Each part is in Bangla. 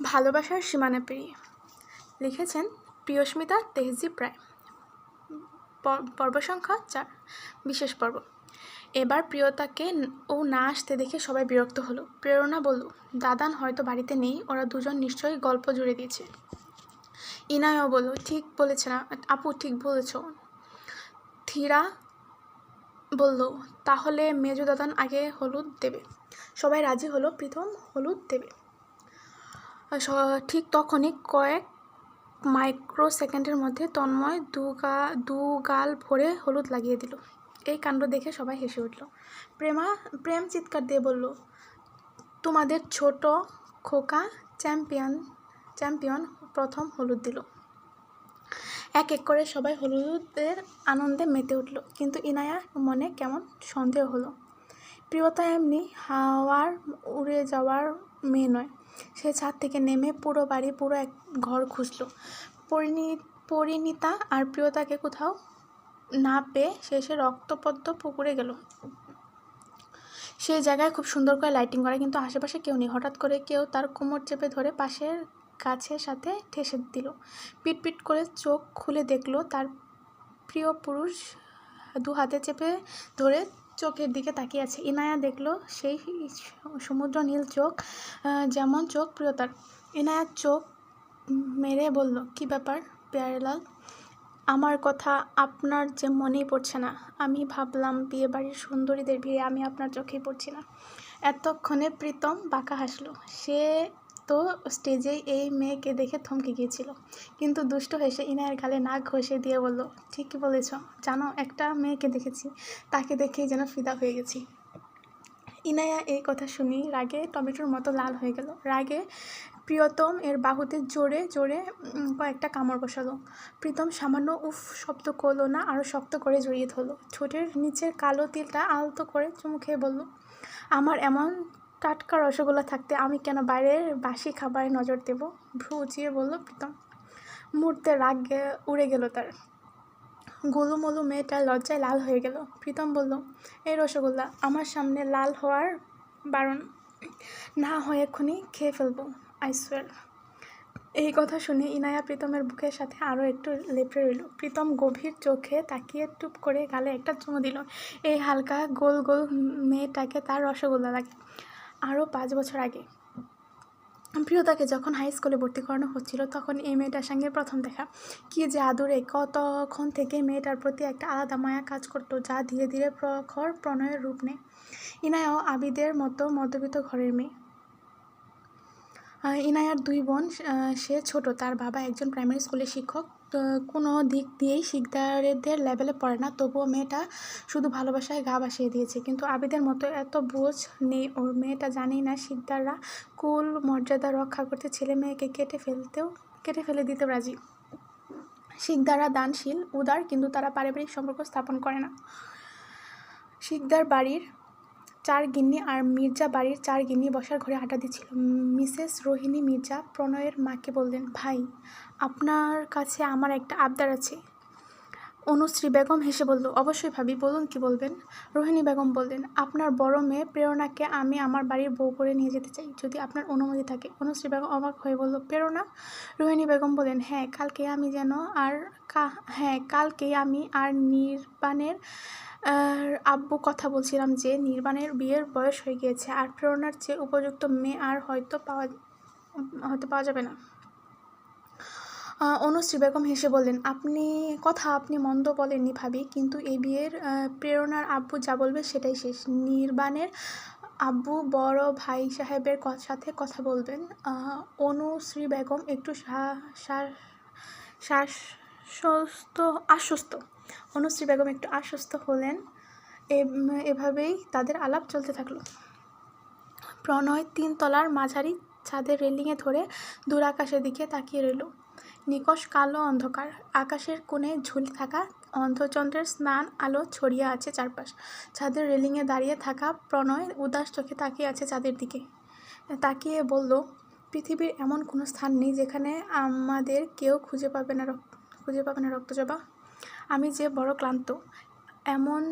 ভালোবাসার সীমানা পেরিয়ে লিখেছেন প্রিয়স্মিতা তেহজিব রায়। পর্ব সংখ্যা 4, বিশেষ পর্ব। এবার প্রিয়তাকে ও না আসতে দেখে সবাই বিরক্ত হলো। প্রেরণা বলল, দাদান হয়তো বাড়িতে নেই, ওরা দুজন নিশ্চয়ই গল্প জুড়ে দিয়েছে। ইনায়াও বলল, ঠিক বলেছে না আপু, ঠিক বলেছ। থিরা বলল, তাহলে মেজো দাদান আগে হলুদ দেবে। সবাই রাজি হলো প্রীতম হলুদ দেবে। ঠিক তখনই কয়েক মাইক্রো সেকেন্ডের মধ্যে তন্ময় দু গাল ভরে হলুদ লাগিয়ে দিল। এই কাণ্ড দেখে সবাই হেসে উঠল। প্রেম চিৎকার দিয়ে বলল, তোমাদের ছোট খোকা চ্যাম্পিয়ন প্রথম হলুদ দিল। এক এক করে সবাই হলুদের আনন্দে মেতে উঠল, কিন্তু ইনায়ার মনে কেমন সন্দেহ হলো। প্রিয়তা এমনি হাওয়ার উড়ে যাওয়ার মেয়ে নয়। সে ছাদ থেকে নেমে পুরো বাড়ি, পুরো এক ঘর খুঁজল। পরিণীতা আর প্রিয়তাকে কোথাও না পেয়ে শেষে রক্তপদ্ম পুকুরে গেল। সেই জায়গায় খুব সুন্দর করে লাইটিং করা, কিন্তু আশেপাশে কেউ নেই। হঠাৎ করে কেউ তার কোমর চেপে ধরে পাশের গাছের সাথে ঠেসে দিল। পিটপিট করে চোখ খুলে দেখলো তার প্রিয় পুরুষ দু হাতে চেপে ধরে চোখের দিকে তাকিয়ে আছে। ইনায়া দেখলো সেই সমুদ্র নীল চোখ, যেমন চোখ প্রিয়তার। ইনায়া চোখ মেরে বলল, কি ব্যাপার প্যারেলাল? আমার কথা আপনার যে মনেই পড়ছে না? আমি ভাবলাম বিয়েবাড়ির সুন্দরীদের ভিড়ে আমি আপনার চোখেই পড়ছি না। এতক্ষণে প্রীতম বাঁকা হাসল। সে তো স্টেজেই এই মেয়েকে দেখে থমকে গিয়েছিল, কিন্তু দুষ্ট হেসে ইনায়ের গালে নাক ঘষে দিয়ে বলল, ঠিকই বলেছ। জানো, একটা মেয়েকে দেখেছি, তাকে দেখেই যেন ফিদা হয়ে গেছি। ইনায়া এই কথা শুনি রাগে টমেটোর মতো লাল হয়ে গেল। রাগে প্রিয়তম এর বাহুতে জোরে জোরে কয়েকটা কামড় বসালো। প্রীতম সামান্য উফ শব্দ করলো না, আরও শক্ত করে জড়িয়ে ধরলো। ঠোঁটের নিচের কালো তিলটা আলতো করে চুমু খেয়ে বলল, আমার এমন টাটকা রসগোল্লা থাকতে আমি কেন বাইরের বাসি খাবারে নজর দেব? ভ্রু উঁচিয়ে বলল প্রীতম। মুহূর্তে রাগ উড়ে গেল তার। গোলুমলু মেয়েটার লজ্জায় লাল হয়ে গেল। প্রীতম বলল, এই রসগোল্লা আমার সামনে লাল হওয়ার বারণ, না হয় এক্ষুনি খেয়ে ফেলবো, আই সোয়ার। এই কথা শুনে ইনায়া প্রীতমের বুকের সাথে আরও একটু লেপড়ে রইল। প্রীতম গভীর চোখে তাকিয়ে টুপ করে গালে একটা চুমু দিল। এই হালকা গোল গোল মেয়েটাকে তার রসগোল্লা লাগে। আরও 5 বছর আগে প্রিয়তাকে যখন হাই স্কুলে ভর্তি করানো হচ্ছিল, তখন এই মেয়েটার সঙ্গে প্রথম দেখা। কি যে আদুরে! কতক্ষণ থেকে মেয়েটার প্রতি একটা আলাদা মায়া কাজ করতো, যা ধীরে ধীরে প্রখর প্রণয়ের রূপ নেয়। ইনায়াও আবিদের মতো মধ্যবিত্ত ঘরের মেয়ে। ইনায়ার 2 বোন, সে ছোট। তার বাবা একজন প্রাইমারি স্কুলের শিক্ষক। কোনো দিক দিয়েই শিকদারেদের লেভেলে পড়ে না, তবুও মেয়েটা শুধু ভালোবাসায় গা ভাসিয়ে দিয়েছে। কিন্তু আবিদের মতো এত বোঝ নেই ওর। মেয়েটা জানেই না শিকদাররা কুল মর্যাদা রক্ষা করতে ছেলে মেয়েকে কেটে ফেলে দিতে রাজি। শিকদাররা দানশীল, উদার, কিন্তু তারা পারিবারিক সম্পর্ক স্থাপন করে না। শিকদার বাড়ির 4 গিন্নি আর মির্জা বাড়ির 4 গিন্নি বসার ঘরে আড্ডা দিচ্ছিল। মিসেস রোহিণী মির্জা প্রণয়ের মাকে বললেন, ভাই, আপনার কাছে আমার একটা আবদার আছে। অনুশ্রী বেগম হেসে বলল, অবশ্যই ভাবি, বলুন কি বলবেন। রোহিণী বেগম বললেন, আপনার বড় মেয়ে প্রেরণাকে আমি আমার বাড়ির বউ করে নিয়ে যেতে চাই, যদি আপনার অনুমতি থাকে। অনুশ্রী বেগম অবাক হয়ে বলল, প্রেরণা? রোহিণী বেগম বললেন, হ্যাঁ, কালকেই আমি আর নির্বাণের আব্বু কথা বলছিলাম যে নির্বাণের বিয়ের বয়স হয়ে গিয়েছে, আর প্রেরণার চেয়ে উপযুক্ত মেয়ে আর হয়তো পাওয়া যাবে না। অনুশ্রী বেগম হেসে বললেন, আপনি মন্দ বলেননি ভাবি, কিন্তু এই বিয়ের প্রেরণার আব্বু যা বলবে সেটাই শেষ। নির্বাণের আব্বু বড় ভাই সাহেবের সাথে কথা বলবেন। অনুশ্রী বেগম একটু আশ্বস্ত অনুশ্রী বেগম একটু আশ্বস্ত হলেন। এভাবেই তাদের আলাপ চলতে থাকলো। প্রণয় 3 তলার মাঝারি ছাদের রেলিংয়ে ধরে দূর আকাশের দিকে তাকিয়ে রইল। নিকষ কালো অন্ধকার। আকাশের কোণে ঝুলে থাকা অর্ধচন্দ্রের স্নান আলো ছড়িয়ে আছে চারপাশ। ছাদের রেলিংয়ে দাঁড়িয়ে থাকা প্রণয় উদাস চোখে তাকিয়ে আছে চাঁদের দিকে। তাকিয়ে বলল, পৃথিবীর এমন কোনো স্থান নেই যেখানে আমাদের কেউ খুঁজে পাবে না রক্তজবা। আমি যে বড় ক্লান্ত। এমন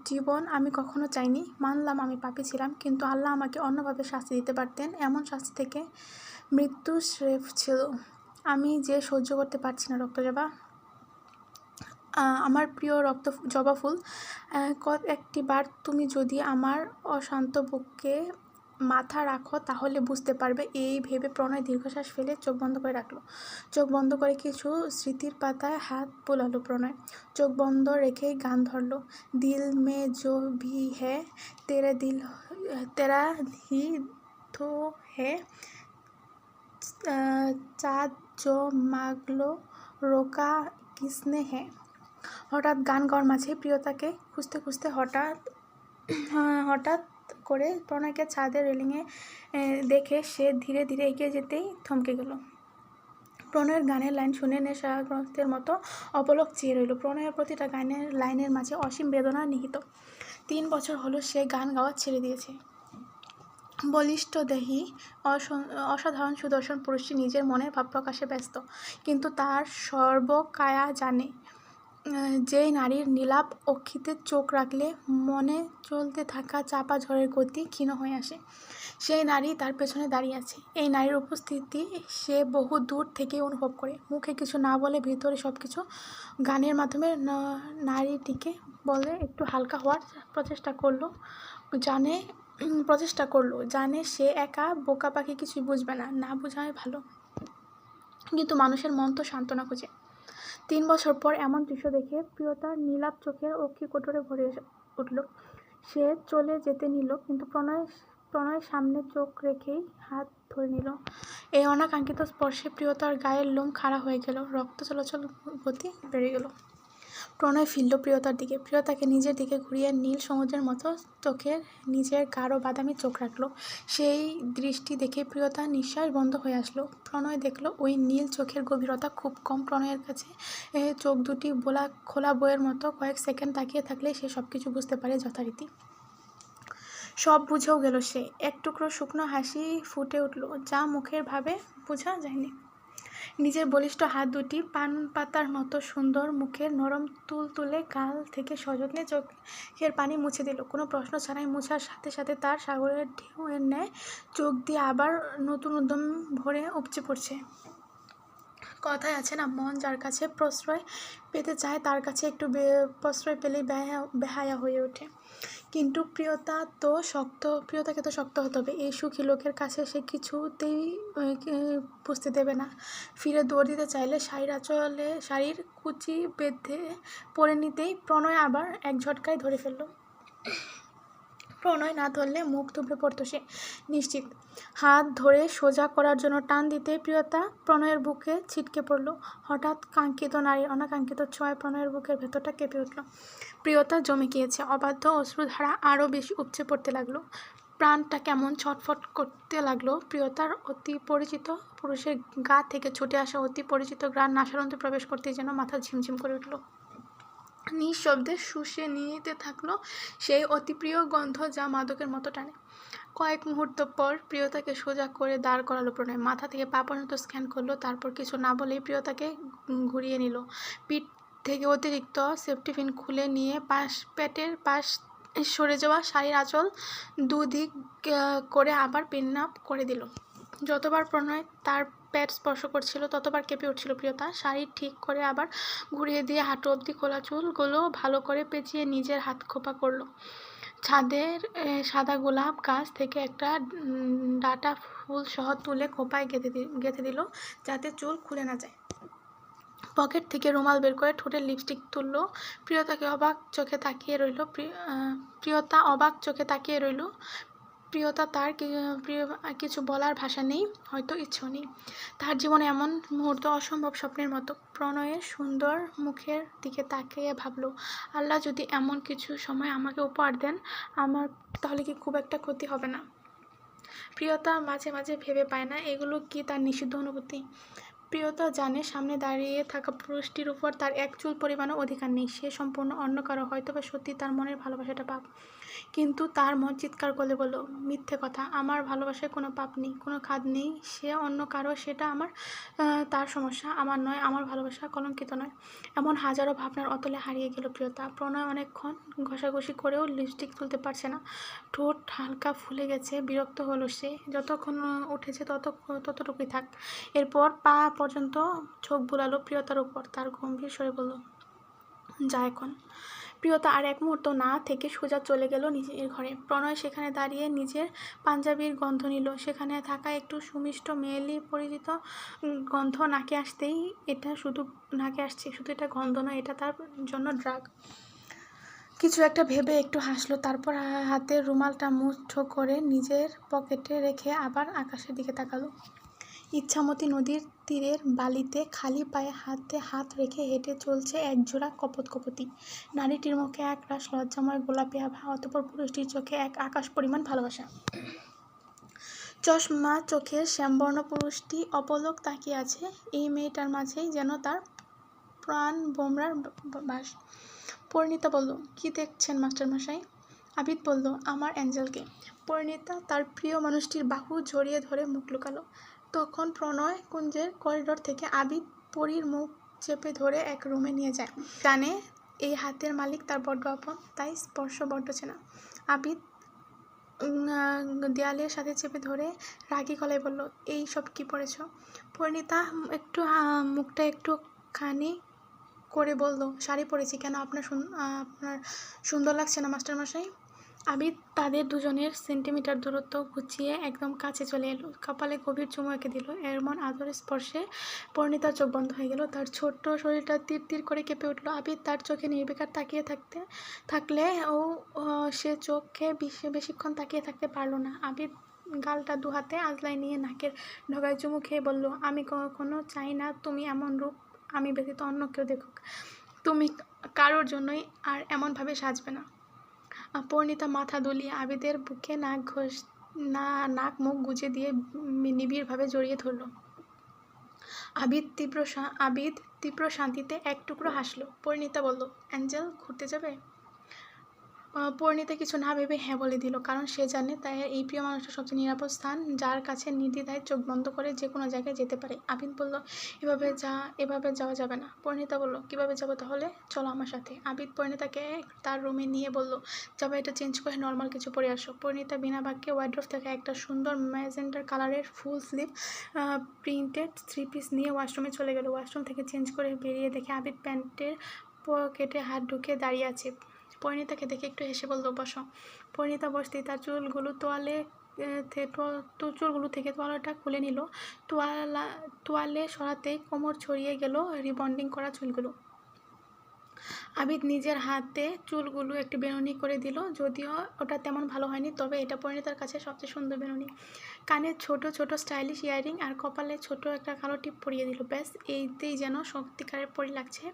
জীবন আমি কখনো চাইনি। মানলাম আমি পাপী ছিলাম, কিন্তু আল্লাহ আমাকে অন্যভাবে শাস্তি দিতে পারতেন। এমন শাস্তি থেকে মৃত্যু স্রেফ ছিল। আমি যে সহ্য করতে পারছি না রক্তজবা। আমার প্রিয় জবা ফুল, একটি বার তুমি যদি আমার অশান্ত বুকে মাথা রাখো তাহলে বুঝতে পারবে। এই ভেবে প্রণয় দীর্ঘশ্বাস ফেলে চোখ বন্ধ করে রাখলো। চোখ বন্ধ করে কিছু স্মৃতির পাতায় হাত বুলালো প্রণয়। চোখ বন্ধ রেখেই গান ধরলো। দিল মে জো ভি হ্যায় তেরা ही तो है, চাঁদ जो মাগলো রোকা কিসনে है। হঠাৎ গান গাওয়ার মাঝে প্রিয়তাকে খুঁজতে খুঁজতে হঠাৎ করে প্রণয়কে ছাদের রেলিংয়ে দেখে সে ধীরে ধীরে এগিয়ে যেতেই থমকে গেল। প্রণয়ের গানের লাইন শুনে নেশাগ্রস্তের মতো অপলক চেয়ে রইল। প্রণয়ের প্রতিটা গানের লাইনের মাঝে অসীম বেদনা নিহিত। 3 বছর হলো সে গান গাওয়া ছেড়ে দিয়েছে। বলিষ্ঠ দেহী অসাধারণ সুদর্শন পুরুষটি নিজের মনের ভাব প্রকাশে ব্যস্ত, কিন্তু তার সর্বকায়া জানে যেই নারীর নীলাপ অক্ষিতে চোখ রাখলে মনে চলতে থাকা চাপা ঝড়ের গতি ক্ষীণ হয়ে আসে, সেই নারী তার পেছনে দাঁড়িয়ে আছে। এই নারীর উপস্থিতি সে বহু দূর থেকেই অনুভব করে। মুখে কিছু না বলে ভিতরে সব কিছু গানের মাধ্যমে নারীটিকে বলে একটু হালকা হওয়ার প্রচেষ্টা করলো। জানে সে একা বোকা পাখি, কিছুই বুঝবে না বোঝাই ভালো, কিন্তু মানুষের মন তো সান্ত্বনা খোঁজে। 3 বছর পর এমন দৃশ্য দেখে প্রিয়তার নীলাপ চোখের অক্ষি কোটরে ভরে উঠল। সে চলে যেতে নিল, কিন্তু প্রণয় সামনে চোখ রেখেই হাত ধরে নিল। এই অনাকাঙ্ক্ষিত স্পর্শে প্রিয়তার গায়ের লোম খাড়া হয়ে গেল, রক্ত চলাচল গতি বেড়ে গেল। প্রণয় ফিরল প্রিয়তার দিকে, প্রিয়তাকে নিজের দিকে ঘুরিয়ে নীল সমুদ্রের মতো চোখের নিজের গাঢ় বাদামি চোখ রাখল। সেই দৃষ্টি দেখে প্রিয়তা নিঃশ্বাস বন্ধ হয়ে আসলো। প্রণয় দেখল ওই নীল চোখের গভীরতা খুব কম। প্রণয়ের কাছে চোখ দুটি খোলা বইয়ের মতো। কয়েক সেকেন্ড তাকিয়ে থাকলে সে সব কিছু বুঝতে পারে যথারীতি। সব বুঝেও গেল সে। এক টুকরো শুকনো হাসি ফুটে উঠল, যা মুখের ভাবে বোঝা যায়নি। নিজের বলিষ্ঠ হাত দুটি পান পাতার মতো সুন্দর মুখের নরম তুলতুলে গাল থেকে সযত্নে চোখের পানি মুছে দিল। কোনো প্রশ্ন ছাড়াই মুছার সাথে সাথে তার সাগরের ঢেউয়ের ন্যায় চোখ দিয়ে আবার নতুন উদ্যম ভরে উপচে পড়ছে। কথায় আছে না, মন যার কাছে প্রশ্রয় পেতে চায় তার কাছে একটু প্রশ্রয় পেলেই বেহায়া হয়ে ওঠে। কিন্তু প্রিয়তাকে তো শক্ত হতে হবে। এই সুখী লোকের কাছে সে কিছুতেই বুঝতে দেবে না। ফিরে দৌড় দিতে চাইলে শাড়ির কুচি বেঁধে পরে নিতেই প্রণয় আবার এক ঝটকায় ধরে ফেলল। প্রণয় না ধরলে মুখ থুবড়ে পড়তো সে নিশ্চিত। হাত ধরে সোজা করার জন্য টান দিতে প্রিয়তা প্রণয়ের বুকে ছিটকে পড়ল। হঠাৎ কাঙ্ক্ষিত নারীর অনাকাঙ্ক্ষিত ছোঁয়ায় প্রণয়ের বুকের ভেতরটা কেঁপে উঠল। প্রিয়তা জমে গিয়েছে। অবাধ্য অশ্রুধারা আরও বেশি উপচে পড়তে লাগলো। প্রাণটা কেমন ছটফট করতে লাগলো। প্রিয়তার অতি পরিচিত পুরুষের গা থেকে ছুটে আসা অতি পরিচিত ঘ্রাণ নাসারন্ধ্রে প্রবেশ করতেই যেন মাথা ঝিমঝিম করে উঠল। নিঃশব্দে শুষে নিতে থাকলো সেই অতি প্রিয় গন্ধ যা মাদকের মতো টানে। কয়েক মুহূর্ত পর প্রিয়তাকে সোজা করে দাঁড় করালো প্রণয়। মাথা থেকে পা পর্যন্ত স্ক্যান করলো, তারপর কিছু না বলেই প্রিয়তাকে ঘুরিয়ে নিল। পিঠ থেকে অতিরিক্ত সেফটি পিন খুলে নিয়ে পেটের পাশ সরে যাওয়া শাড়ির আঁচল দুদিক করে আবার পিন আপ করে দিল। যতবার প্রণয় তার পেট স্পর্শ করছিল ততবার কেঁপে উঠছিল প্রিয়তা। শাড়ি ঠিক করে আবার ঘুরিয়ে দিয়ে হাঁটু অবধি খোলা চুলগুলো ভালো করে পেঁচিয়ে নিজের হাত খোপা করলো। ছাদের সাদা গোলাপ গাছ থেকে একটা ডাটা ফুল সহ তুলে খোপায় গেঁথে দিল, যাতে চুল খুলে না যায়। পকেট থেকে রুমাল বের করে ঠোঁটের লিপস্টিক তুলল। প্রিয়তা অবাক চোখে তাকিয়ে রইল। প্রিয়তা তার কিছু বলার ভাষা নেই, হয়তো ইচ্ছেও নেই। তার জীবনে এমন মুহূর্ত অসম্ভব স্বপ্নের মতো। প্রণয়ের সুন্দর মুখের দিকে তাকিয়ে ভাবল, আল্লাহ যদি এমন কিছু সময় আমাকে উপহার দেন, আমার তাহলে কি খুব একটা ক্ষতি হবে না? প্রিয়তা মাঝে মাঝে ভেবে পায় না এগুলো কি তার নিষিদ্ধ অনুভূতি। প্রিয়তা জানে সামনে দাঁড়িয়ে থাকা পুরুষটির উপর তার এক চুল পরিমাণও অধিকার নেই। সে সম্পূর্ণ অন্য কারো, হয়তো বা সত্যি তার মনের ভালোবাসাটা পাপ। কিন্তু তার মন চিৎকার করলে বলল, মিথ্যে কথা, আমার ভালোবাসায় কোনো পাপ নেই, কোনো খাদ নেই, সে অন্য কারো, সেটা আমার তার সমস্যা, আমার নয়, আমার ভালোবাসা কলঙ্কিত নয়। এমন হাজারো ভাবনার অতলে হারিয়ে গেল প্রিয়তা। প্রণয় অনেকক্ষণ ঘষাঘষি করেও লিপস্টিক তুলতে পারছে না, ঠোঁট হালকা ফুলে গেছে। বিরক্ত হলো সে, যতক্ষণ উঠেছে ততটুকুই থাক। এরপর পা পর্যন্ত চোখ বুলালো প্রিয়তার উপর। তার গম্ভীর স্বরে বলল, যা এখন। প্রিয়তা আর এক মুহূর্ত না থেকে সোজা চলে গেল নিজের ঘরে। প্রণয় সেখানে দাঁড়িয়ে নিজের পাঞ্জাবির গন্ধ নিল। সেখানে থাকা একটু সুমিষ্ট মেয়েলি পরিচিত গন্ধ নাকে আসতেই, এটা শুধু নাকে আসছে, শুধু এটা গন্ধ নয়, এটা তার জন্য ড্রাগ। কিছু একটা ভেবে একটু হাসলো, তারপর হাতের রুমালটা মুঠো করে নিজের পকেটে রেখে আবার আকাশের দিকে তাকালো। ইচ্ছামতি নদীর তীরের বালিতে খালি পায়ে হাতে হাত রেখে হেঁটে চলছে একজোড়া কপোতকপোতি। নারীটির মুখে এক রাশ লজ্জাময় গোলাপি আভা, অতঃপর পুরুষটির চোখে এক আকাশ পরিমাণ ভালোবাসা। চশমা চোখের শ্যামবর্ণ পুরুষটি অপলক তাকিয়ে আছে। এই মেয়েটার মাঝেই যেন তার প্রাণ ভোমরার বাস। পরিণীতা বলল, কি দেখছেন মাস্টারমশাই? আবিদ বলল, আমার অ্যাঞ্জেলকে। পরিণীতা তার প্রিয় মানুষটির বাহু জড়িয়ে ধরে মুখ লুকালো। তখন প্রণয় কুঞ্জের করিডোর থেকে আবিদ পরীর মুখ চেপে ধরে এক রুমে নিয়ে যায়। জানে এই হাতের মালিক তার বড্ড আপন, তাই স্পর্শ বড্ড চেনা। আবিদ দেয়ালের সাথে চেপে ধরে রাগী গলায় বলল, এই সব কি পড়েছ? পরিণীতা মুখটা একটুখানি করে বলল, শাড়ি পরেছি। কেন, আপনার সুন্দর লাগছে না মাস্টারমশাই? আবিদ তাদের দুজনের সেন্টিমিটার দূরত্ব ঘুচিয়ে একদম কাছে চলে এলো, কপালে গভীর চুমু এঁকে দিল। এমন আদরের স্পর্শে পরিণীতার চোখ বন্ধ হয়ে গেল। তার ছোট্ট শরীরটা তীর তীর করে কেঁপে উঠল। আবিদ তার চোখে নির্বিকার তাকিয়ে থাকলে সে চোখে বেশিক্ষণ তাকিয়ে থাকতে পারল না। আবিদ গালটা দুহাতে আজলাই নিয়ে নাকের ঢোকায় চুমু খেয়ে বলল, আমি কখনো চাই না তুমি এমন রূপ আমি ব্যতীত অন্য কেউ দেখুক। তুমি কারোর জন্যই আর এমনভাবে সাজবে না। পরিণীতা মাথা দুলিয়ে আবিদের বুকে নাক মুখ গুজে দিয়ে নিবিড়ভাবে জড়িয়ে ধরল। আবিদ তীব্র শান্তিতে এক টুকরো হাসল। পরিণীতা বলল, অ্যাঞ্জেল, ঘুরতে যাবে? পরিণীতা কিছু না ভেবে হ্যাঁ বলে দিল, কারণ সে জানে তাই এই প্রিয় মানুষটা সবচেয়ে নিরাপদ স্থান, যার কাছে নির্দ্বিধায় চোখ বন্ধ করে যে কোনো জায়গায় যেতে পারে। আবিদ বলল, এভাবে যাওয়া যাবে না। পরিণীতা বলল, কিভাবে যাবো তাহলে? চলো আমার সাথে। আবিদ পরিণীতাকে তার রুমে নিয়ে বলল, যাবে, এটা চেঞ্জ করে নর্মাল কিছু পরে আসো। পরিণীতা বিনা বাক্যে ওয়ার্ড্রোব থেকে একটা সুন্দর ম্যাজেন্ডার কালারের ফুল স্লিভ প্রিন্টেড 3 পিস নিয়ে ওয়াশরুমে চলে গেল। ওয়াশরুম থেকে চেঞ্জ করে বেরিয়ে দেখে আবিদ প্যান্টের পকেটে হাত ঢুকে দাঁড়িয়ে আছে। পরিণীতাকে দেখে একটু হেসে বলল, বসো। পরিণীতা বসতেই তার চুলগুলো থেকে তোয়ালাটা খুলে নিল। তোয়ালে সরাতেই কোমর ছড়িয়ে গেল রিবন্ডিং করা চুলগুলো। আবিদ নিজের হাতে চুলগুলো একটু বেনুনি করে দিল, যদিও ওটা তেমন ভালো হয়নি, তবে এটা পরিণীতার কাছে সবচেয়ে সুন্দর বেনুনি। কানে ছোট ছোট স্টাইলিশ ইয়ারিং আর কপালে ছোট একটা কালো টিপ পরিয়ে দিল। ব্যাস, এইতেই যেন সত্যিকারের পরি লাগছে।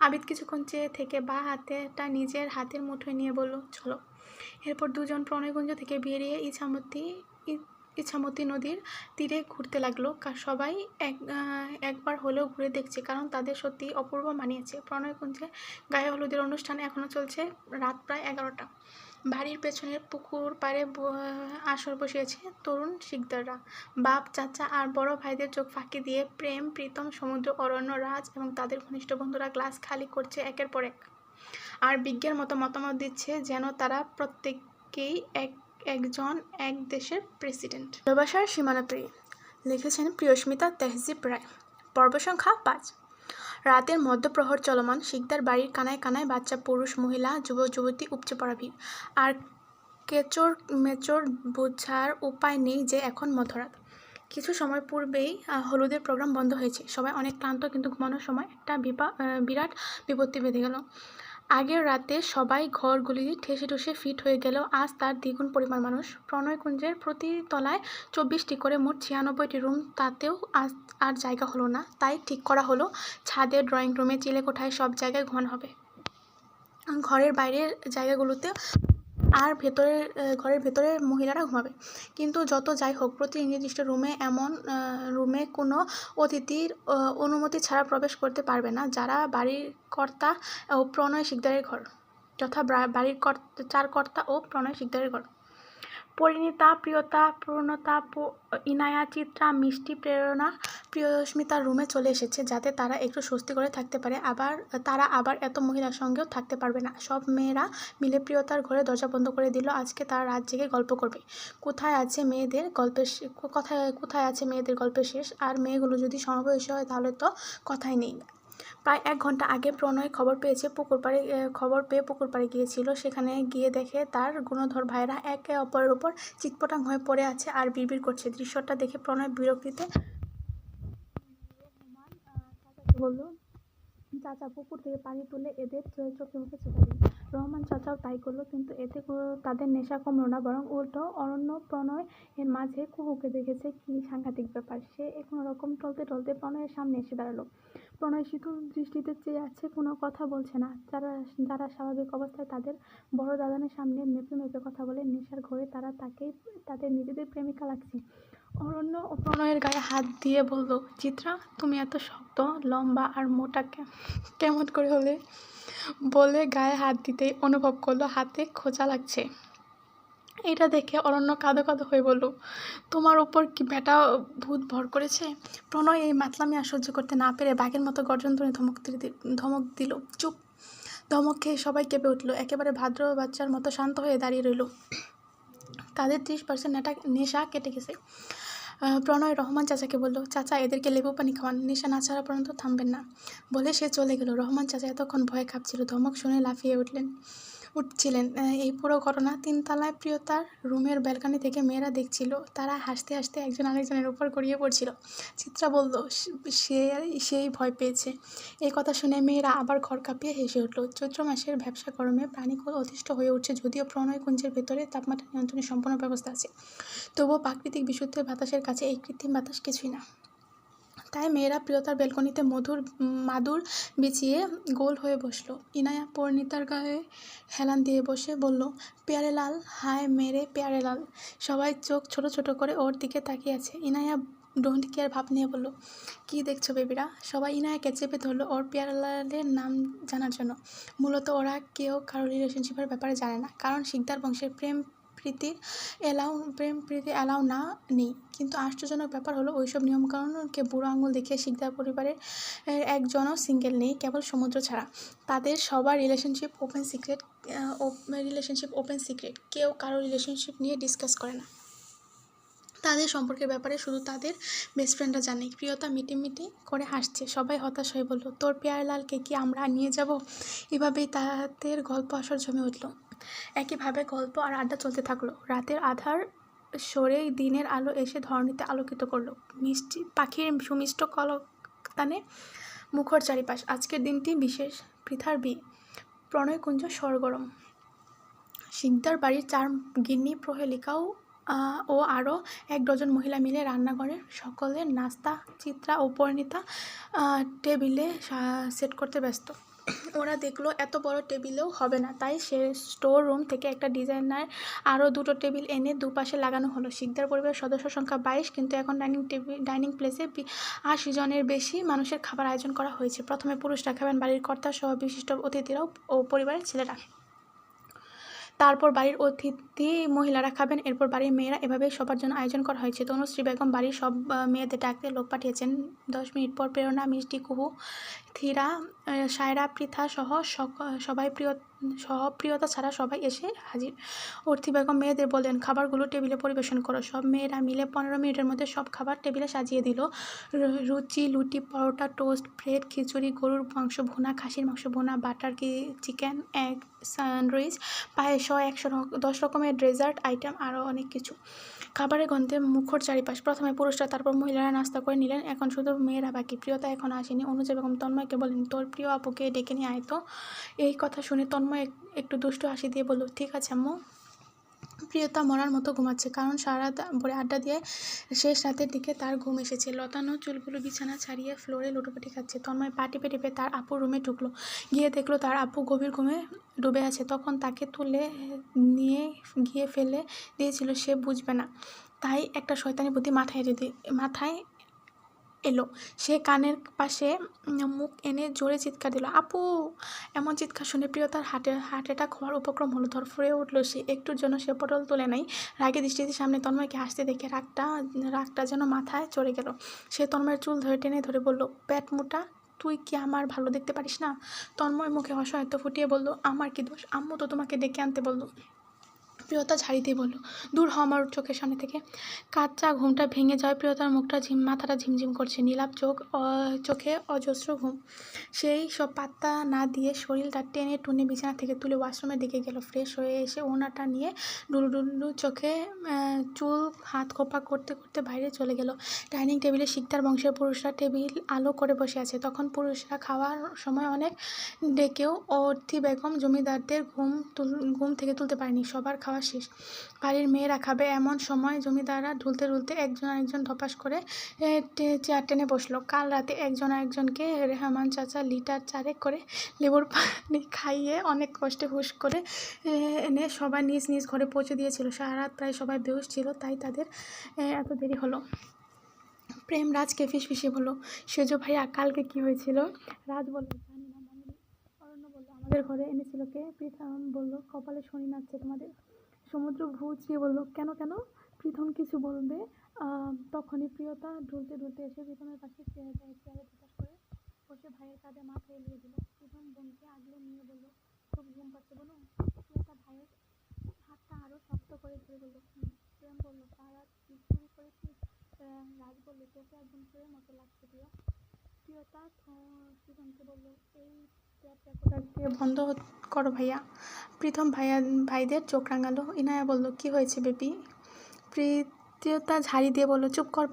আবিদ কিছুক্ষণ চেয়ে থেকে বা হাতেটা নিজের হাতের মুঠোয় নিয়ে বলল, চলো। এরপর দুজন প্রণয়কুঞ্জ থেকে বেরিয়ে ইছামতি নদীর তীরে ঘুরতে লাগলো। সবাই একবার হলেও ঘুরে দেখছে, কারণ তাদের সত্যি অপূর্ব মানিয়েছে। প্রণয়কুঞ্জে গায়ে হলুদের অনুষ্ঠান এখনও চলছে। রাত প্রায় 11টা। বাড়ির পেছনের পুকুর পাড়ে আসর বসিয়েছে তরুণ শিকদাররা। বাপ, চাচা আর বড় ভাইদের চোখ ফাঁকি দিয়ে প্রেম, প্রীতম, সমুদ্র, অরণ্য, রাজ এবং তাদের ঘনিষ্ঠ বন্ধুরা গ্লাস খালি করছে একের পর এক, আর বিজ্ঞের মতো মতামত দিচ্ছে যেন তারা প্রত্যেকেই একজন এক দেশের প্রেসিডেন্ট। ভালোবাসার সীমানা পেরিয়ে। লিখেছেন প্রিয়স্মিতা তেহজিব রায়। পর্ব সংখ্যা 5। রাতের মধ্যপ্রহর চলমান। শিকদার বাড়ির কানায় কানায় বাচ্চা, পুরুষ, মহিলা, যুবতী উপচে পড়া ভিড়। আর কেচোর মেচোর বোঝার উপায় নেই যে এখন মধ্যরাত। কিছু সময় পূর্বেই হলুদের প্রোগ্রাম বন্ধ হয়েছে। সবাই অনেক ক্লান্ত, কিন্তু ঘুমানোর সময় একটা বিরাট বিপত্তি বেঁধে গেল। আগের রাতে সবাই ঘরগুলি ঠেসে ঠুসে ফিট হয়ে গেলেও আজ তার দ্বিগুণ পরিমাণ মানুষ। প্রণয়কুঞ্জের প্রতি তলায় 24টি করে মোট 96টি রুম, তাতেও আজ আর জায়গা হলো না। তাই ঠিক করা হলো ছাদে, ড্রয়িং রুমে, চিলেকোঠায়, সব জায়গায় ঘুমানো হবে। ঘরের বাইরের জায়গাগুলোতে আর ঘরের ভেতরে মহিলারা ঘুমাবে। কিন্তু যত যাই হোক, প্রতি নির্দিষ্ট রুমে কোনো অতিথির অনুমতি ছাড়া প্রবেশ করতে পারবে না, যারা বাড়ির কর্তা ও প্রণয় শিকদারের ঘর। যথা বাড়ির চার কর্তা ও প্রণয় শিকদারের ঘর। পরিণীতা, প্রিয়তা, পূর্ণতা, ইনায়া, চিত্রা, মিষ্টি, প্রেরণা, প্রিয়স্মিতার রুমে চলে এসেছে যাতে তারা একটু স্বস্তি করে থাকতে পারে। তারা আবার এত মহিলার সঙ্গেও থাকতে পারবে না। সব মেয়েরা মিলে প্রিয়তার ঘরে দরজা বন্ধ করে দিল। আজকে তারা রাত জেগে গল্প করবে। কোথায় আছে মেয়েদের গল্পের শেষ? আর মেয়েগুলো যদি সমবয়সী হয় তাহলে তো কথাই নেই। প্রায় 1 ঘন্টা আগে প্রণয় খবর পেয়ে পুকুর পাড়ে গিয়েছিল। সেখানে গিয়ে দেখে তার গুণধর ভাইরা একে অপরের উপর চিৎপটাং হয়ে পড়ে আছে আর বিড়বিড় করছে। দৃশ্যটা দেখে প্রণয় বিরক্তিতে বলল, চাচা পুকুর থেকে পানি তুলে এদের চোখে মুখে ছেঁকা দিন। রহমান চাচাও তাই করলো, কিন্তু এতে তাদের নেশা কমলো না, বরং উল্টো। অরণ্য প্রণয় এর মাঝে কুহুকে দেখেছে। কি সাংঘাতিক ব্যাপার! সে কোনো রকম টলতে টলতে প্রণয়ের সামনে এসে দাঁড়ালো। প্রণয় শীতল দৃষ্টিতে চেয়ে আছে, কোনো কথা বলছে না। যারা স্বাভাবিক অবস্থায় তাদের বড় দাদানের সামনে মেপে মেপে কথা বলে, নেশার ঘোরে তারা তাদের নিজেদের প্রেমিকা লাগছে। অরণ্য ও প্রণয়ের গায়ে হাত দিয়ে বলল, চিত্রা, তুমি এত শক্ত, লম্বা আর মোটা কেমন করে হলে? বলে গায়ে হাত দিতেই অনুভব করলো হাতে খোঁচা লাগছে। এটা দেখে অরণ্য কাঁদো কাঁদো হয়ে বলল, তোমার ওপর কি বেটা ভূত ভর করেছে? প্রণয় এই মাতলামি আর সহ্য করতে না পেরে বাঘের মতো গর্জন ধরে ধমক দিল। চুপ! ধমক খেয়ে সবাই কেঁপে উঠল। একেবারে ভাদ্র বাচ্চার মতো শান্ত হয়ে দাঁড়িয়ে রইল। তাদের 30% নেশা কেটে গেছে। প্রণয় রহমান চাচাকে বলল, চাচা, এদেরকে লেবু পানি খাওয়ান, নেশা না ছাড়া পর্যন্ত থামবেন না। বলে সে চলে গেল। রহমান চাচা এতক্ষণ ভয়ে কাঁপছিল। ধমক শুনে লাফিয়ে উঠছিলেন। এই পুরো ঘটনা 3 তলায় প্রিয়তার রুমের ব্যালকনি থেকে মেয়েরা দেখছিল। তারা হাসতে হাসতে একজন আরেকজনের উপর গড়িয়ে পড়ছিল। চিত্রা বলল, সেই ভয় পেয়েছে। এই কথা শুনে মেয়েরা আবার ঘর কাঁপিয়ে হেসে উঠল। চৈত্র মাসের ভ্যাপসা গরমে প্রাণীকুল অতিষ্ঠ হয়ে উঠছে। যদিও প্রণয় কুঞ্জের ভেতরে তাপমাত্রা নিয়ন্ত্রণের সম্পূর্ণ ব্যবস্থা আছে, তবুও প্রাকৃতিক বিশুদ্ধ বাতাসের কাছে এই কৃত্রিম বাতাস কিছুই না। তাই মেয়েরা প্রিয়তার বেলকনিতে মাদুর বিছিয়ে গোল হয়ে বসলো। ইনায়া পরিণীতার গায়ে হেলান দিয়ে বসে বলল, পেয়ারে লাল, হায় মেরে পেয়ারে লাল। সবাই চোখ ছোট ছোট করে ওর দিকে তাকিয়ে আছে। ইনায়া ডোন্ট কেয়ার ভাব নিয়ে বলল, কি দেখছো বেবিরা? সবাই ইনায়াকে চেপে ধরলো ওর পেয়ারে লালের নাম জানার জন্য। মূলত ওরা কেউ কারো রিলেশনশিপের ব্যাপারে জানে না, কারণ শিকদার বংশের প্রেম প্রীতি অ্যালাউ নেই। কিন্তু আশ্চর্যজনক ব্যাপার হলো, ওইসব নিয়মকানুনকে বুড়ো আঙুল দেখিয়ে শিকদার পরিবারের একজনও সিঙ্গেল নেই, কেবল সমুদ্র ছাড়া। তাদের সবার রিলেশনশিপ ওপেন সিক্রেট। কেউ কারো রিলেশনশিপ নিয়ে ডিসকাস করে না। তাদের সম্পর্কের ব্যাপারে শুধু তাদের বেস্ট ফ্রেন্ডরা জানে। প্রিয়তা মিটিমিটি করে হাসছে। সবাই হতাশ হয়ে বলল, তোর পেয়ারে লালকে কি আমরা নিয়ে যাব? এভাবেই তাদের গল্প আসর জমে উঠল। একইভাবে গল্প আর আড্ডা চলতে থাকলো। রাতের আধার সরে দিনের আলো এসে ধরণীতে আলোকিত করলো। পাখির সুমিষ্ট কলতানে মুখর চারিপাশ। আজকের দিনটি বিশেষ। পৃথার বিয়ে। প্রণয়কুঞ্জ সরগরম। শিকদার বাড়ির 4 গিন্নি, প্রহেলিকাও ও আরও 1 ডজন মহিলা মিলে রান্নাঘরের সকলের নাস্তা চিত্রা ও পরিণীতা টেবিলে সেট করতে ব্যস্ত। ওরা দেখলো এত বড় টেবিলেও হবে না, তাই সে স্টোর রুম থেকে একটা ডিজাইনার আরও 2টো টেবিল এনে দুপাশে লাগানো হলো। শিকদার পরিবারের সদস্য সংখ্যা 22, কিন্তু এখন ডাইনিং প্লেসে 80 জনের বেশি মানুষের খাবার আয়োজন করা হয়েছে। প্রথমে পুরুষরা খাবেন, বাড়ির কর্তা সহ বিশিষ্ট অতিথিরাও ও পরিবারের ছেলেরা। তারপর বাড়ির অতিথি মহিলারা খাবেন, এরপর বাড়ির মেয়েরা। এভাবেই সবার জন্য আয়োজন করা হয়েছে। তনুশ্রী বেগম বাড়ির সব মেয়েদের ডাকতে লোক পাঠিয়েছেন। 10 মিনিট পর প্রেরণা, মিষ্টি, কুহু, থিরা, সায়রা, পৃথা সহ প্রিয়তা ছাড়া সবাই এসে হাজির। অর্থী বেগম মেয়েদের বললেন, খাবারগুলো টেবিলে পরিবেশন করো। সব মেয়েরা মিলে 15 মিনিটের মধ্যে সব খাবার টেবিলে সাজিয়ে দিল। লুচি, পরোটা, টোস্ট, ব্রেড, খিচুড়ি, গরুর মাংস ভুনা, খাসির মাংস ভুনা, বাটার চিকেন, এগ স্যান্ডউইচ, পায়েস, 110 রকমের ডেজার্ট আইটেম, আরও অনেক কিছু। খাবারের গন্ধে মুখর চারিপাশ। প্রথমে পুরুষরা, তারপর মহিলারা নাস্তা করে নিলেন। এখন শুধু মেয়েরা বাকি। প্রিয়তা এখন আসেনি। অনুজা বেগম তন্ময়কে বললেন, তোর প্রিয় আপুকে ডেকে নিয়ে আয় তো। এই কথা শুনে তন্ময় একটু দুষ্টু হাসি দিয়ে বলল, ঠিক আছে আম্মু। প্রিয়তা মরার মতো ঘুমাচ্ছে, কারণ সারা রাত ভরে আড্ডা দিয়ে শেষ রাতের দিকে তার ঘুম এসেছে। লতানো চুলগুলো বিছানা ছাড়িয়ে ফ্লোরে লুটোপুটি খাচ্ছে। তন্ময় পা টিপে টিপে তার আপুর রুমে ঢুকলো। গিয়ে দেখলো তার আপু গভীর ঘুমে ডুবে আছে। তখন তাকে তুলে নিয়ে গিয়ে ফেলে দিয়েছিল, সে বুঝবে না, তাই একটা শয়তানি বুদ্ধি মাথায় এলো। সে কানের পাশে মুখ এনে জোরে চিৎকার দিল, আপু! এমন চিৎকার শুনে প্রিয়তার হার্ট অ্যাটাক হওয়ার উপক্রম হলো। ধরফড়িয়ে উঠল সে। একটুর জন্য সে পটল তুলে নাই। রাগে দৃষ্টিতে সামনে তন্ময়কে হাসতে দেখে রাগটা যেন মাথায় চড়ে গেল। সে তন্ময়ের চুল টেনে ধরে বলল, পেট মোটা, তুই কি আমার ভালো দেখতে পারিস না? তন্ময় মুখে অসহায়ত্ব ফুটিয়ে বলল, আমার কি দোষ? আম্মু তো তোমাকে ডেকে আনতে বলল। প্রিয়তা ঝাড়ি দিয়ে বলল, দূর হ আমার চোখের সামনে থেকে। কাঁচা ঘুমটা ভেঙে যায়। প্রিয়তার মাথাটা ঝিমঝিম করছে। নীলাভ চোখে অজস্র ঘুম। সেই সব পাত্তা না দিয়ে শরীরটা টেনে টুনে বিছানা থেকে তুলে ওয়াশরুমের দিকে গেল। ফ্রেশ হয়ে এসে ওনাটা নিয়ে ডুলু চোখে চুল হাত খোপা করতে করতে বাইরে চলে গেল। ডাইনিং টেবিলে শিকদার বংশের পুরুষরা টেবিল আলো করে বসে আছে। তখন পুরুষরা খাওয়ার সময় অনেক ডেকেও অর্থী বেগম জমিদারদের ঘুম থেকে তুলতে পারেনি। সবার খাওয়া শেষ। বাড়ির মেয়েরা খাবে এমন সময় জমিদাররা ঢুলতে একজন আরেকজন ধপাস করে চেয়ার টেনে বসলো। কাল রাতে একজন আরেকজনকে রেহমান চাচা লিটার 4 করে লেবুর পানি খাইয়ে অনেক কষ্টে হুশ করে এনে সবাই নিজ নিজ ঘরে পৌঁছে দিয়েছিল। সারা রাত প্রায় সবাই বেহুশ ছিল, তাই তাদের এত দেরি হলো। প্রেম রাজকে ফিসফিসিয়ে বলল, সেজো ভাইয়া, কালকে কি হয়েছিল? রাজ বলল, জানি না মামুনি। অরণ্য বলল, আমাদের ঘরে এনেছিল কে? প্রীতম বলল, কপালে শনি নাচছে তোমাদের। সমুদ্র ভুঁচিয়ে বলল, কেন? প্রীতম কিছু বলবে তখনই প্রিয়তা ঢুলতে এসে প্রীতমের পাশে চেয়ারে ধপাস করে বসে ভাইয়ের কাঁধে মাথা এলিয়ে দিল। প্রীতম বোনকে আগলে নিয়ে বলল, খুব ঘুম পাচ্ছে বোনু? প্রিয়তা ভাইয়ের হাতটা আরো শক্ত করে ধরে বলল, প্রেম বলল, সারা কি চুরি করেছিস? রাজ বলল, তোকে একদম চোরের মতো লাগছে প্রিয়। প্রিয়তা প্রীতমকে বলল, এই ট্যাপ রেকর্ডারকে বন্ধ করো ভাইয়া। প্রীতম ভাইদের চোখ রাঙালো। ইনায়া বলল, কি হয়েছে বেবি? প্রিয়তা ঝাড়ি দিয়ে বলল, চুপ কর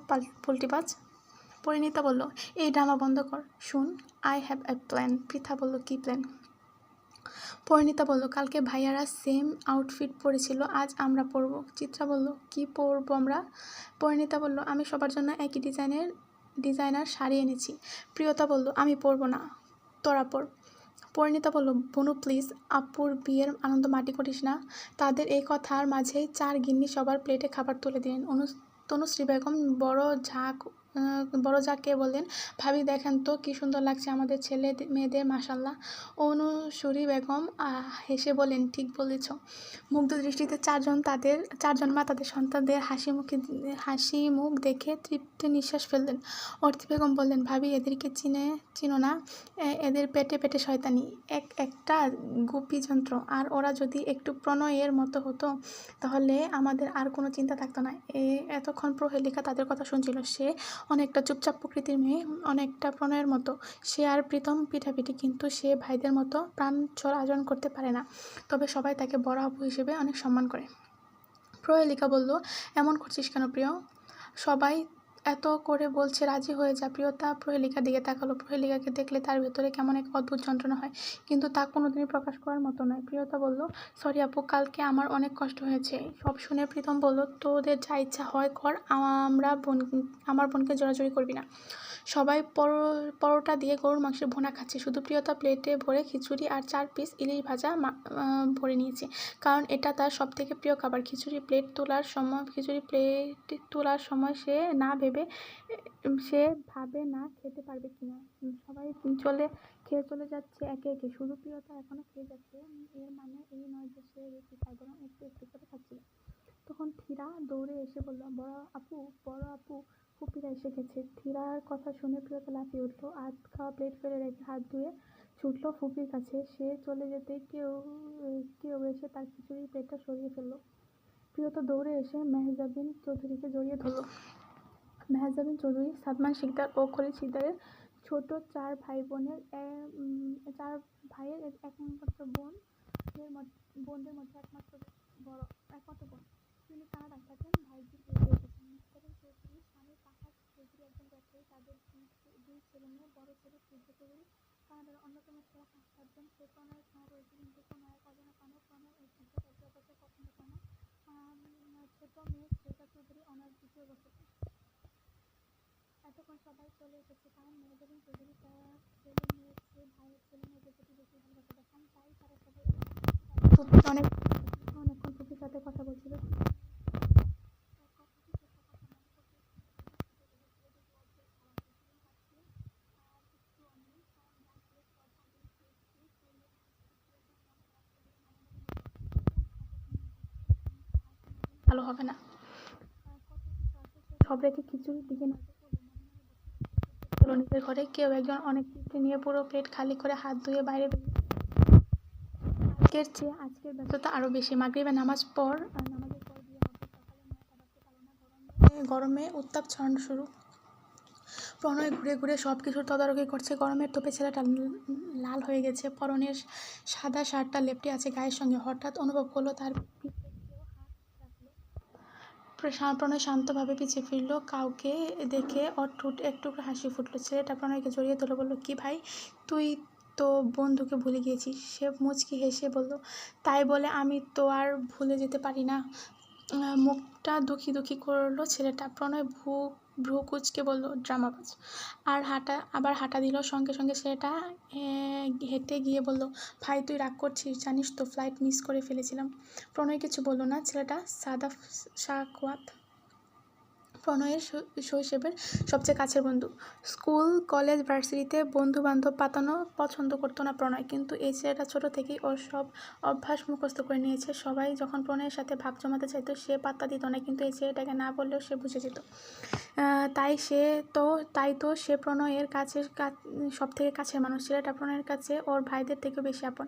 পোল্টিবাজ। পরিণীতা বলল, এই ড্রামা বন্ধ কর। শুন, I have a plan. Pritha বলল, কি প্ল্যান? পরিণীতা বলল, কালকে ভাইয়ারা সেম আউটফিট পরেছিল, আজ আমরা পরবো। চিত্রা বলল, কি পরবো আমরা? পরিণীতা বলল, আমি সবার জন্য একই ডিজাইনার শাড়ি এনেছি। প্রিয়তা বলল, আমি পরবো না, তোরা পর। পরিণীতা বলল, বনু প্লিজ, আপুর বিয়ের আনন্দ মাটি করিস না। তাদের এই কথার মাঝেই 4 গিন্নি সবার প্লেটে খাবার তুলে দিলেন। তনুশ্রী বেগম বড় যাকে বললেন, ভাবি দেখেন তো কি সুন্দর লাগছে আমাদের ছেলে মেয়েদের, মাশাল্লাহ। অনুসুরি বেগম হেসে বলেন, ঠিক বলেছ। মুগ্ধ দৃষ্টিতে চারজন মা তাদের সন্তানদের হাসি মুখ দেখে তৃপ্তি নিঃশ্বাস ফেললেন। অর্থী বেগম বললেন, ভাবি এদেরকে চিনো না? এদের পেটে শয়তানি, একটা গুপি যন্ত্র। আর ওরা যদি একটু প্রণয়ের মতো হতো তাহলে আমাদের আর কোনো চিন্তা থাকতো না। এতক্ষণ প্রহেলিকা তাদের কথা শুনছিল। সে অনেকটা চুপচাপ প্রকৃতির মেয়ে, অনেকটা প্রণয়ের মতো। সে আর প্রীতম পিঠাপিঠি, কিন্তু সে ভাইদের মতো প্রাণচর আচরণ করতে পারে না। তবে সবাই তাকে বড় আপু হিসেবে অনেক সম্মান করে। প্রহেলিকা বলল, এমন করছিস কেন প্রিয়? সবাই এত করে বলছে, রাজি হয়ে যা। প্রিয়তা প্রহেলিকার দিকে তাকালো। প্রহেলিকাকে দেখলে তার ভেতরে কেমন এক অদ্ভুত যন্ত্রণা হয়, কিন্তু তা কোনোদিনই প্রকাশ করার মতো নয়। প্রিয়তা বলল, সরি আপু, কালকে আমার অনেক কষ্ট হয়েছে। সব শুনে প্রীতম বলল, তোদের যা ইচ্ছা হয় কর, আমার বোনকে জোরাজুরি করবি না। সবাই পরোটা দিয়ে গরুর মাংসের ভুনা খাচ্ছে, শুধু প্রিয়তা প্লেটে ভরে খিচুড়ি আর 4 পিস ইলিশ ভাজা ভরে নিয়েছে, কারণ এটা তার সবথেকে প্রিয় খাবার। খিচুড়ি প্লেট তোলার সময় সে ভাবে না খেতে পারবে কিনা। সবাই খেয়ে চলে যাচ্ছে একে একে, শুধু প্রিয়তা এখনো খেয়ে যাচ্ছে। এর মানে এই নয় যে সে বেশি খায়, বরং একটু একটু করে খাচ্ছিল। তখন থিরা দৌড়ে এসে বলল, বড় আপু, ফুপিরা এসে গেছে। থিরার কথা শুনে প্রিয়তা লাফিয়ে উঠল। আধ খাওয়া প্লেট ফেলে রেখে হাত ধুয়ে ছুটল ফুপির কাছে। সে চলে যেতে কেউ এসে তার খিচুড়ির প্লেটটা সরিয়ে ফেলল। প্রিয়তা দৌড়ে এসে মেহজাবিন চৌধুরীকে জড়িয়ে ধরল। মেহজাবিন চৌধুরী সাদমান শিকদার ও খলিল শিকদারের ছোট 4 ভাইয়ের একমাত্র বোনদের মধ্যে একমাত্র বোন। তিনি কানাডায় থাকেন। ভাইজির বিয়ে দিয়েছেন। মেহজাবিন চৌধুরীর স্বামী পাহাড় চৌধুরী একজন ব্যবসায়ী। তাদের 2 ছেলে মেয়ে। বড় ছেলে সূর্য চৌধুরী কানাডার অন্যতম সেরা 5-7 জন। সে প্রণয়ের ছোঁয়া পেয়েছে, কিন্তু প্রণয়ের অজানা কারণে প্রণয় ও সূর্যের এক বছর পছন্দ করে না। ছোট মেয়ে শ্বেতা চৌধুরী অনার্স 2য় বছরে। এতক্ষণ সবাই চলে এসেছে, কারণ মেহজাবিন চৌধুরী তার ছেলে মেয়ের চেয়ে ভাইয়ের ছেলে মেয়েদের প্রতি বেশি ভালোবাসা দেখান, তাই তারা সবাই অনেকক্ষণ ফুপির সাথে কথা বলছিল। ভালো হবে না। সব রেখে খিচুড়ির দিকে নিজের ঘরে কেউ একজন অনেক তৃপ্তি নিয়ে পুরো প্লেট খালি করে হাত ধুয়ে বাইরে আজকের চেয়ে আজকের ব্যস্ততা আরও বেশি। মাগরিবের নামাজের পর গরমে উত্তাপ ছড়ানো শুরু। প্রণয় ঘুরে ঘুরে সব কিছুর তদারকি করছে। গরমের তোপে ছেলেটা লাল হয়ে গেছে, পরনের সাদা শার্টটা লেপ্টে আছে গায়ের সঙ্গে। হঠাৎ অনুভব করলো তার প্রণয় শান্তভাবে পিছিয়ে ফিরল। কাউকে দেখে ওর ঠোঁট একটু হাসি ফুটলো। ছেলেটা প্রণয়কে জড়িয়ে ধরে বলল, কি ভাই, তুই তো বন্ধুকে ভুলে গিয়েছিস? সে মুচকি হেসে বলল, তাই বলে আমি তো আর ভুলে যেতে পারি না। মুখটা দুঃখী দুঃখী করলো ছেলেটা। প্রণয় ভ্রু কুঁচকে বলল, ড্রামাবাজ। আবার হাঁটা দিল। সঙ্গে সঙ্গে ছেলেটা হেঁটে গিয়ে বলল, ভাই তুই রাগ করছিস? জানিস তো ফ্লাইট মিস করে ফেলেছিলাম। প্রণয় কিছু বলল না। ছেলেটা সাকওয়াত প্রণয়ের শৈশবের সবচেয়ে কাছের বন্ধু। স্কুল, কলেজ, ভার্সিটিতে বন্ধু বান্ধব পাতানো পছন্দ করতো না প্রণয়, কিন্তু এই ছেলেটা ছোটো থেকেই ওর সব অভ্যাস মুখস্থ করে নিয়েছে। সবাই যখন প্রণয়ের সাথে ভাব জমাতে চাইতো সে পাত্তা দিত না, কিন্তু এই ছেলেটাকে না বললেও সে বুঝে যেত। তাই তো সে প্রণয়ের কাছে সব থেকে কাছের মানুষ। ছেলেটা প্রণয়ের কাছে ওর ভাইদের থেকেও বেশি আপন।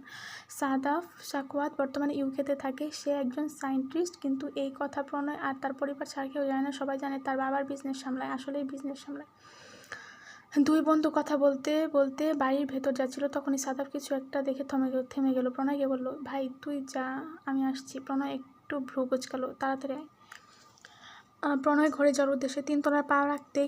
সাকওয়াত বর্তমানে ইউকেতে থাকে। সে একজন সায়েন্টিস্ট, কিন্তু এই কথা প্রণয় আর তার পরিবার ছাড়া কেউ জানে না। সবাই জানে তার বাবার বিজনেস সামলায়, আসলেই বিজনেস সামলায়। দুই বন্ধু কথা বলতে বলতে বাড়ির ভেতর যাচ্ছিল, তখনই সাদাফ কিছু একটা দেখে থেমে গেল। প্রণয়কে বলল, ভাই তুই যা, আমি আসছি। প্রণয় একটু ভ্রু কুঁচকালো, তাড়াতাড়ি আয়। প্রণয় ঘরে যাওয়ার উদ্দেশ্যে তিনতলার পা রাখতেই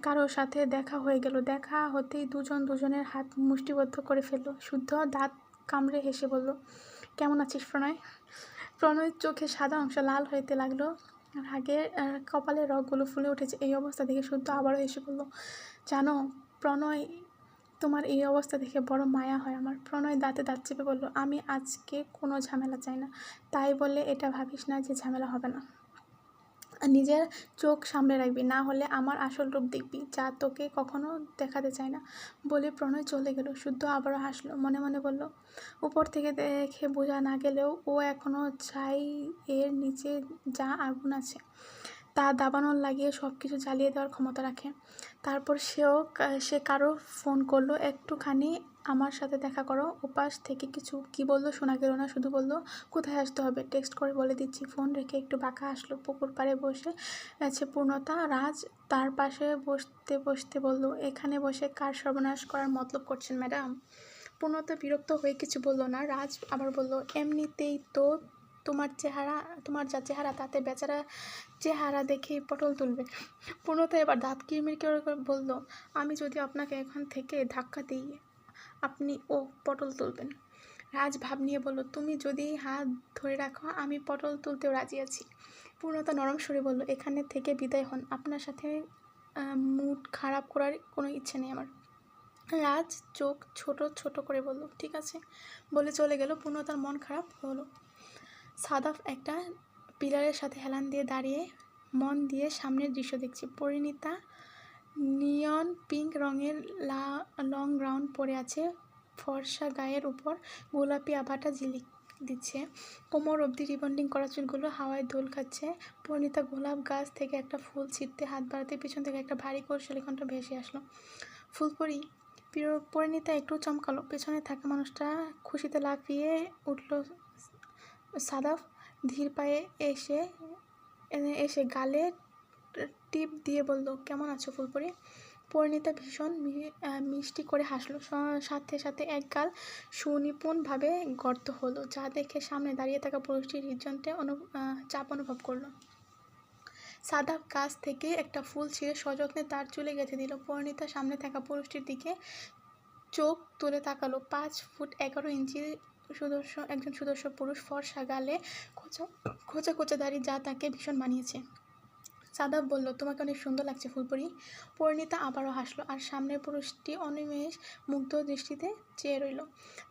কারোর সাথে দেখা হয়ে গেল। দেখা হতেই দুজনের হাত মুষ্টিবদ্ধ করে ফেলল। শুদ্ধ দাঁত কামড়ে হেসে বলল, কেমন আছিস প্রণয়? প্রণয়ের চোখে সাদা অংশ লাল হইতে লাগলো, রাগে কপালের রগগুলো ফুলে উঠেছে। এই অবস্থা দেখে শুদ্ধ আবারও হেসে বলল, জানো প্রণয়, তোমার এই অবস্থা দেখে বড় মায়া হয় আমার। প্রণয় দাঁতে দাঁত চেপে বলল, আমি আজকে কোনো ঝামেলা চাই না। তাই বলে এটা ভাবিস না যে ঝামেলা হবে না। নিজের চোখ সামনে রাখবি, না হলে আমার আসল রূপ দেখবি, যা তোকে কখনো দেখাতে চাই না। বলে প্রণয় চলে গেল। শুদ্ধ আবারও হাসলো, মনে মনে বলল, উপর থেকে দেখে বোঝা না গেলেও ও এখনও ছাই এর নিচে যা আগুন আছে তা দাবানল লাগিয়ে সব কিছু জ্বালিয়ে দেওয়ার ক্ষমতা রাখে। তারপর সে কারো ফোন করলো, একটুখানি আমার সাথে দেখা করো। ওপাশ থেকে কিছু কি বললো শোনা গেল না, শুধু বলল, কোথায় আসতে হবে? টেক্সট করে বলে দিচ্ছি। ফোন রেখে একটু বাঁকা আসলো। পুকুর পাড়ে বসে আছে পূর্ণতা। রাজ তার পাশে বসতে বসতে বলল, এখানে বসে কার সর্বনাশ করার মতলব করছেন ম্যাডাম? পূর্ণতা বিরক্ত হয়ে কিছু বলল না। রাজ আবার বলল, এমনিতেই তো তোমার যা চেহারা, তাতে বেচারা চেহারা দেখেই পটল তুলবে। পূর্ণতা এবার দাঁত কিরমির করে বলল, আমি যদি আপনাকে এখান থেকে ধাক্কা দিই আপনি পটল তুলবেন? রাজ ভাব নিয়ে বলল, তুমি যদি হাত ধরে রাখো আমি পটল তুলতেও রাজি আছি। পূর্ণতা নরম সুরে বলল, এখানে থেকে বিদায় হন, আপনার সাথে মুড খারাপ করার কোনো ইচ্ছে নেই আমার। রাজ চোখ ছোট ছোট করে বলল, ঠিক আছে, বলে চলে গেল। পূর্ণতার মন খারাপ হলো। সাদাফ একটা পিলারের সাথে হেলান দিয়ে দাঁড়িয়ে মন দিয়ে সামনের দৃশ্য দেখছি। পরিণীতা নিয়ন পিঙ্ক রঙের লং গাউন পরে আছে, ফর্সা গায়ের উপর গোলাপি আভাটা ঝিলিক দিচ্ছে। কোমর অবধি রিবন্ডিং করা চুলগুলো হাওয়ায় দোল খাচ্ছে। পরিণীতা গোলাপ গাছ থেকে একটা ফুল ছিঁড়তে হাত বাড়াতে পিছন থেকে একটা ভারী কৌশলী কণ্ঠ ভেসে আসলো, ফুলপরি। পরিণীতা একটু চমকালো। পেছনে থাকা মানুষটা খুশিতে লাফিয়ে উঠল। সাদাফ ধীর পায়ে এসে গালে টিপ দিয়ে বলল, কেমন আছো ফুলপরি? পরিণীতা ভীষণ মিষ্টি করে হাসলো। সাথে সাথে এক গাল সুনিপুণভাবে গর্ত হলো, যা দেখে সামনে দাঁড়িয়ে থাকা পুরুষটির হৃদযন্ত্রে চাপ অনুভব করলো। সাদাফ গাছ থেকে একটা ফুল ছিঁড়ে সযত্নে তার চুলে গেঁথে দিল। পরিণীতা সামনে থাকা পুরুষটির দিকে চোখ তুলে তাকালো। 5 ফুট 11 ইঞ্চি একজন সুদর্শন পুরুষ, ফর্সা গালে খোঁচা খোঁচা দাড়ি, যা তাকে ভীষণ মানিয়েছে। সাদাফ বলল, তোমাকে অনেক সুন্দর লাগছে ফুলপরি। পরিণীতা আবারও হাসলো, আর সামনের পুরুষটি অনিমেষ মুগ্ধ দৃষ্টিতে চেয়ে রইল।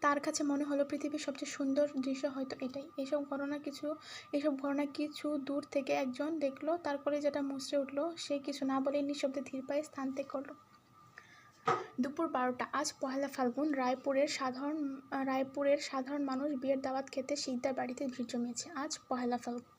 তার কাছে মনে হলো পৃথিবীর সবচেয়ে সুন্দর দৃশ্য হয়তো এটাই। এসব ঘটনা কিছু দূর থেকে একজন দেখলো, তারপরে যেটা মুচড়ে উঠলো। সে কিছু না বলে নিঃশব্দে ধীর পায়ে স্থান ত্যাগ করলো। দুপুর 12টা। আজ পহেলা ফাল্গুন। রায়পুরের সাধারণ মানুষ বিয়ের দাওয়াত খেতে শিকদার বাড়িতে ভিড় জমিয়েছে। আজ পহেলা ফাল্গুন।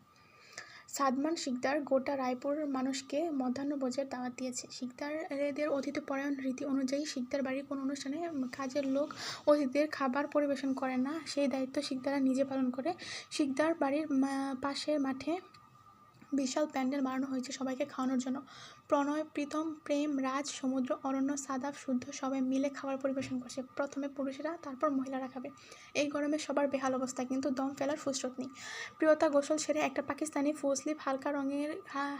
সাদমান শিকদার গোটা রায়পুর মানুষকে মধ্যাহ্নভোজের দাওয়াত দিয়েছে। শিকদারেদের অতিথিপরায়ণ রীতি অনুযায়ী শিকদার বাড়ির কোনো অনুষ্ঠানে কাজের লোক অতিথিদের খাবার পরিবেশন করে না, সেই দায়িত্ব শিকদাররা নিজে পালন করে। শিকদার বাড়ির পাশের মাঠে বিশাল প্যান্ডেল বানানো হয়েছে সবাইকে খাওয়ানোর জন্য। প্রণয়, প্রীতম, প্রেম, রাজ, সমুদ্র, অরণ্য, সাদাব, শুদ্ধ সবাই মিলে খাবার পরিবেশন করছে। প্রথমে পুরুষেরা, তারপর মহিলারা খাবে। এই গরমে সবার বেহাল অবস্থা, কিন্তু দম ফেলার ফুসরত নেই। প্রিয়তা গোসল সেরে একটা পাকিস্তানি ফুল স্লিভ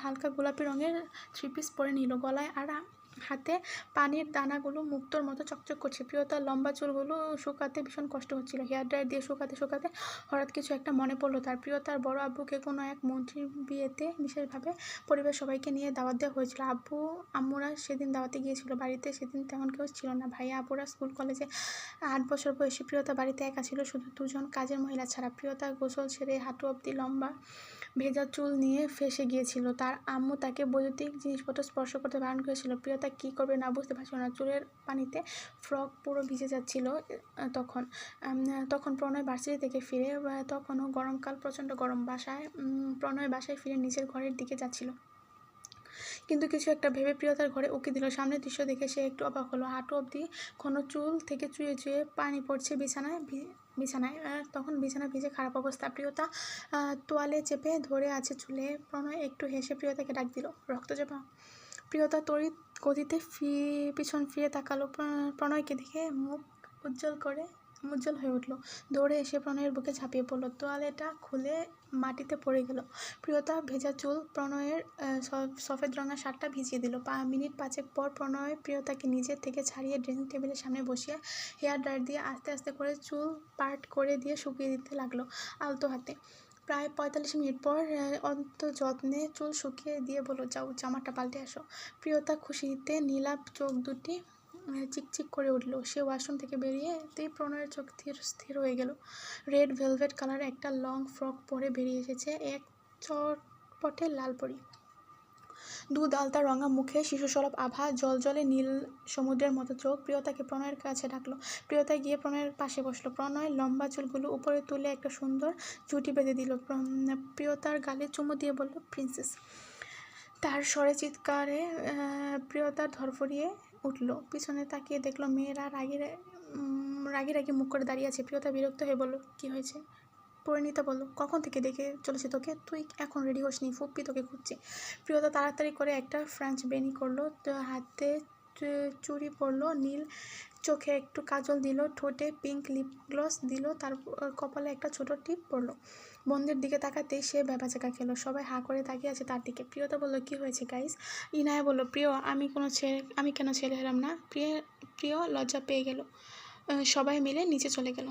হালকা গোলাপি রঙের 3 পিস পরে নিল। গলায় আর হাতে পানির দানাগুলো মুক্তোর মতো চকচক করছে। প্রিয়তার লম্বা চুলগুলো শুকাতে ভীষণ কষ্ট হচ্ছিল। হেয়ার ড্রায়ার দিয়ে শুকাতে হঠাৎ কিছু একটা মনে পড়লো তার। প্রিয়তার বড় আব্বুকে কোনো এক মন্ত্রীর বিয়েতে বিশেষভাবে পরিবারের সবাইকে নিয়ে দাওয়াত দেওয়া হয়েছিল। আব্বু আম্মুরা সেদিন দাওয়াতে গিয়েছিল। বাড়িতে সেদিন তেমন কেউ ছিল না। ভাইয়া আপুরা স্কুল কলেজে। 8 বছর বয়সী প্রিয়তা বাড়িতে একা ছিল, শুধু 2 জন কাজের মহিলা ছাড়া। প্রিয়তা গোসল ছেড়ে হাঁটু অবধি লম্বা ভেজা চুল নিয়ে ফেঁসে গিয়েছিল। তার আম্মু তাকে বৈদ্যুতিক জিনিসপত্র স্পর্শ করতে বারণ করেছিল। প্রিয়তা কী করবে না বুঝতে পারছিল না। চুলের পানিতে ফ্রক পুরো ভিজে যাচ্ছিল। তখন প্রণয় ভার্সিটি থেকে ফিরে, তখনও গরমকাল, প্রচণ্ড গরম। প্রণয় বাসায় ফিরে নিজের ঘরের দিকে যাচ্ছিল, কিন্তু কিছু একটা ভেবে প্রিয়তার ঘরে উকি দিল। সামনের দৃশ্য দেখে সে একটু অবাক হলো। হাঁটু অবধি ঘন চুল থেকে চুয়ে চুয়ে পানি পড়ছে বিছানায়। তখন বিছানা ভিজে খারাপ অবস্থা। প্রিয়তা তোয়ালে চেপে ধরে আছে চুলে। প্রণয় একটু হেসে প্রিয়তাকে ডাক দিল, রক্তজবা। প্রিয়তা তড়িৎ গতিতে পিছন ফিরে তাকালো। প্রণয়কে দেখে মুখ উজ্জ্বল হয়ে উঠল। দৌড়ে এসে প্রণয়ের বুকে ঝাঁপিয়ে পড়ল। তোয়ালেটা খুলে মাটিতে পড়ে গেল। প্রিয়তা ভেজা চুল প্রণয়ের সফেদ রঙা শার্টটা ভিজিয়ে দিল। মিনিট 5 পর প্রণয় প্রিয়তাকে নিজের থেকে ছাড়িয়ে ড্রেসিং টেবিলের সামনে বসিয়ে হেয়ার ড্রায়ার দিয়ে আস্তে আস্তে করে চুল পার্ট করে দিয়ে শুকিয়ে দিতে লাগলো আলতো হাতে। প্রায় 45 মিনিট পর অন্ত যত্নে চুল শুকিয়ে দিয়ে বলল, যাও জামাটা পাল্টে আসো। প্রিয়তা খুশিতে নীলাভ চোখ দুটি চিকচিক করে উঠল। সে ওয়াশরুম থেকে বেরিয়েতেই প্রণয়ের চোখ স্থির হয়ে গেল। রেড ভেলভেট কালার একটা লং ফ্রক পরে বেরিয়ে এসেছে এক চটপটে লাল পরি। দুধ আলতা রঙা মুখে শিশুসুলভ আভা, জলজলে নীল সমুদ্রের মতো চোখ। প্রিয়তাকে প্রণয়ের কাছে ডাকলো। প্রিয়তা গিয়ে প্রণয়ের পাশে বসলো। প্রণয় লম্বা চুলগুলো উপরে তুলে একটা সুন্দর জুটি বেঁধে দিল। প্রিয়তার গালে চুমু দিয়ে বলল, প্রিন্সেস। তার স্বরে চিৎকারে প্রিয়তার ধরফরিয়ে উঠল। পিছনে তাকিয়ে দেখলো মেয়েরা রাগি মুখ করে দাঁড়িয়ে আছে। প্রিয়তা বিরক্ত হয়ে বলল, কি হয়েছে? পরিণীতা বলল, কখন থেকে দেখে চলেছে তোকে, তুই এখন রেডি হোসনি, ফুপ্পি তোকে খুঁজছে। প্রিয়তা তাড়াতাড়ি করে একটা ফ্রেঞ্চ বেনি করলো, হাতে চুড়ি পরলো, নীল চোখে একটু কাজল দিল, ঠোঁটে পিঙ্ক লিপ গ্লস দিল, তার কপালে একটা ছোট টিপ পরলো। বন্ধুর দিকে তাকাতেই সে ভ্যাবাচাকা খেলো। সবাই হাঁ করে তাকিয়ে আছে তার দিকে। প্রিয়তা বলল, কি হয়েছে গাইস? ইনায়া বলল, প্রিয়, আমি কেন ছেলে হলাম না? প্রিয় লজ্জা পেয়ে গেল। সবাই মিলে নিচে চলে গেল।